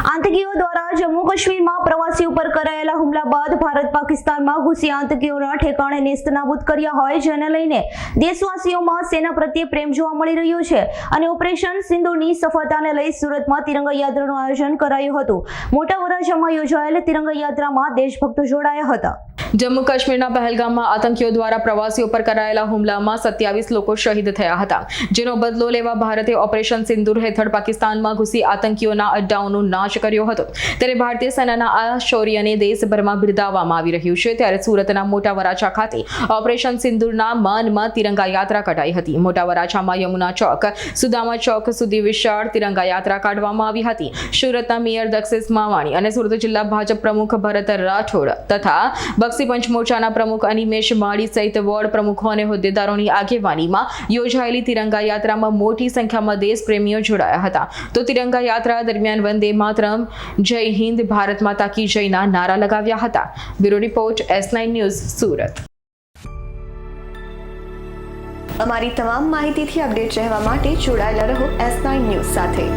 આતંકીઓ દ્વારા જમ્મુ કાશ્મીરમાં પ્રવાસી ઉપર કરાયેલા હુમલા બાદ ભારત પાકિસ્તાનમાં ઘૂસી આતંકીઓના ઠેકાણે નેસ્તનાબૂદ કર્યા હોય, જેને લઈને દેશવાસીઓમાં સેના પ્રત્યે પ્રેમ જોવા મળી રહ્યો છે અને ઓપરેશન સિંદૂરની સફળતાને લઈ સુરતમાં તિરંગા યાત્રાનું આયોજન કરાયું હતું। મોટા વરાછામાં યોજાયેલ તિરંગા યાત્રામાં દેશભક્તો જોડાયા હતા। જમ્મુ કાશ્મીરના પહેલગામમાં આતંકીઓ દ્વારા પ્રવાસીઓ પર કરાયેલા હુમલામાં 27 લોકો શહીદ થયા હતા, જેનો બદલો લેવા ભારતે ઓપરેશન સિંદૂર હેઠળ પાકિસ્તાનમાં ઘૂસી આતંકીઓના અડ્ડાઓનો નાશ કર્યો હતો। ત્યારે ભારતીય સેનાના આ શૌર્યને દેશભરમાં બિરદાવવામાં આવી રહ્યું છે। ત્યારે સુરતના મોટા વરાછા ખાતે ઓપરેશન સિંદૂરના માનમાં તિરંગા યાત્રા કઢાઈ હતી। મોટા વરાછામાં યમુના ચોક સુદામા ચોક સુધી વિશાળ તિરંગા યાત્રા કાઢવામાં આવી હતી। સુરતના મેયર દક્ષેશ માવાણી અને સુરત જિલ્લા ભાજપ પ્રમુખ ભરત રાઠોડ તથા બક્ષી પંચ મોરચાના પ્રમુખ અનિમેશ માળી સહિત વોર્ડ પ્રમુખો અને હોદ્દેદારોની આગેવાનીમાં યોજાયેલી તિરંગા યાત્રામાં મોટી સંખ્યામાં દેશપ્રેમીઓ જોડાયા હતા। તો તિરંગા યાત્રા દરમિયાન વંદે માતરમ, જય હિન્દ, ભારત માતા કી જયના નારા લગાવ્યા હતા। Bureau report S9 news Surat. અમારી તમામ માહિતીથી અપડેટ રહેવા માટે જોડાયેલા રહો S9 ન્યૂઝ સાથે।